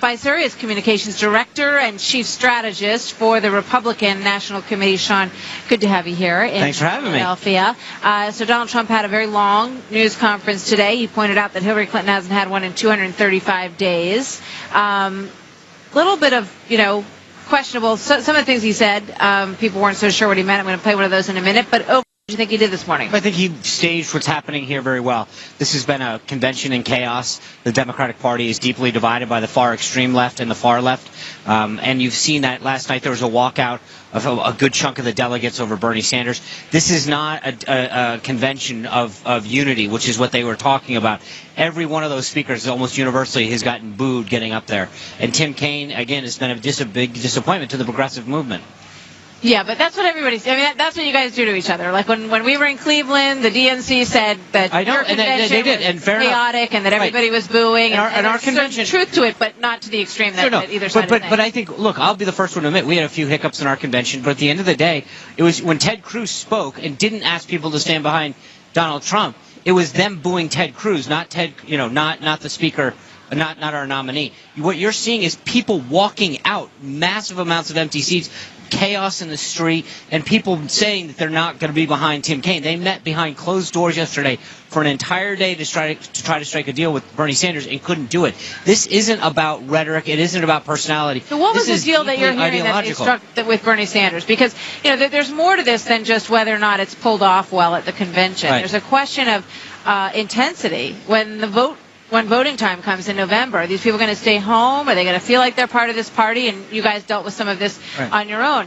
Spicer is Communications Director and Chief Strategist for the Republican National Committee. Sean, good to have you here in Thanks for having Philadelphia. So Donald Trump had a very long news conference today. He pointed out that Hillary Clinton hasn't had one in 235 days. Little bit of, questionable. Some of the things he said, people weren't so sure what he meant. I'm going to play one of those in a minute. But overall, what do you think he did this morning? I think he staged what's happening here very well. This has been a convention in chaos. The Democratic Party is deeply divided by the far extreme left and the far left. And you've seen that last night there was a walkout of a good chunk of the delegates over Bernie Sanders. This is not a convention of unity, which is what they were talking about. Every one of those speakers almost universally has gotten booed getting up there. And Tim Kaine, again, has been a big disappointment to the progressive movement. Yeah, but that's what everybody's. That's what you guys do to each other. Like when we were in Cleveland, the DNC said that your convention they did, and was chaotic, and that everybody was booing. And our convention, truth to it, but not to the extreme that either side. But I think, look, I'll be the first one to admit we had a few hiccups in our convention. But at the end of the day, it was when Ted Cruz spoke and didn't ask people to stand behind Donald Trump. It was them booing Ted Cruz, not Ted. Not the speaker. Not our nominee. What you're seeing is people walking out, massive amounts of empty seats, chaos in the street, and people saying that they're not going to be behind Tim Kaine. They met behind closed doors yesterday for an entire day to try to strike a deal with Bernie Sanders and couldn't do it. This isn't about rhetoric. It isn't about personality. So what was the deal that you're hearing that they struck with Bernie Sanders? Because there's more to this than just whether or not it's pulled off well at the convention. Right. There's a question of intensity when voting time comes in November. Are these people going to stay home? Are they going to feel like they're part of this party? And you guys dealt with some of this on your own.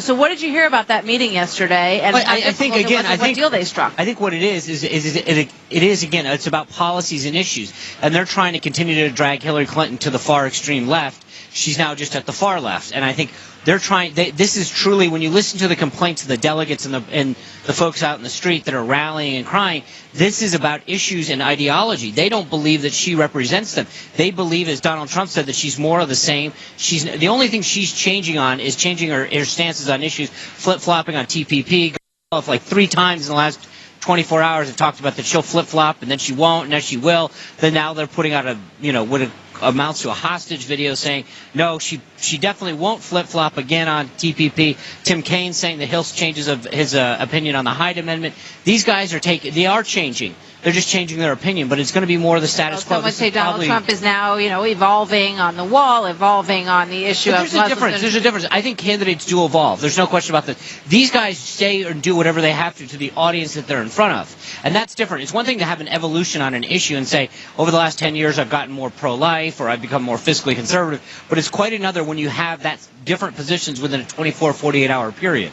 So what did you hear about that meeting yesterday? And I think what deal they struck? I think what it is again, it's about policies and issues, and they're trying to continue to drag Hillary Clinton to the far extreme left. She's now just at the far left, and I think they're trying. This is truly, when you listen to the complaints of the delegates and the folks out in the street that are rallying and crying, this is about issues and ideology. They don't believe that she represents them. They believe, as Donald Trump said, that she's more of the same. The only thing she's changing on is changing her stances on issues, flip-flopping on TPP. Like 3 times in the last 24 hours have talked about that she'll flip-flop, and then she won't, and then she will. Then now they're putting out what amounts to a hostage video saying, no, she definitely won't flip-flop again on TPP. Tim Kaine saying that he'll change his opinion on the Hyde Amendment. These guys are changing. They're just changing their opinion, but it's going to be more of the status quo. Some would say Donald Trump is now, evolving on the wall, evolving on the issue of Muslims. There's a difference. I think candidates do evolve. There's no question about that. These guys say or do whatever they have to the audience that they're in front of. And that's different. It's one thing to have an evolution on an issue and say, over the last 10 years, I've gotten more pro-life or I've become more fiscally conservative. But it's quite another when you have that different positions within a 24, 48-hour period.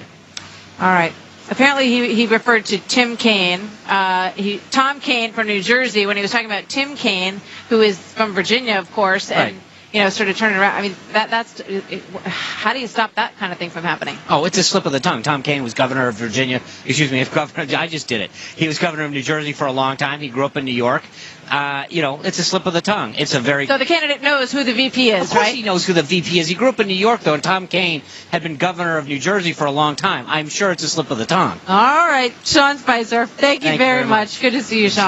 All right. Apparently, he referred to Tim Kaine, Tom Kaine from New Jersey, when he was talking about Tim Kaine, who is from Virginia, of course, and sort of turning around. I mean, that's how do you stop that kind of thing from happening? Oh, it's a slip of the tongue. Tom Kaine was governor of Virginia. Excuse me, I just did it. He was governor of New Jersey for a long time. He grew up in New York. It's a slip of the tongue. So the candidate knows who the VP is, right? Of course he knows who the VP is. He grew up in New York, though, and Tom Kaine had been governor of New Jersey for a long time. I'm sure it's a slip of the tongue. All right. Sean Spicer, thank you very much. Good to see you, Sean.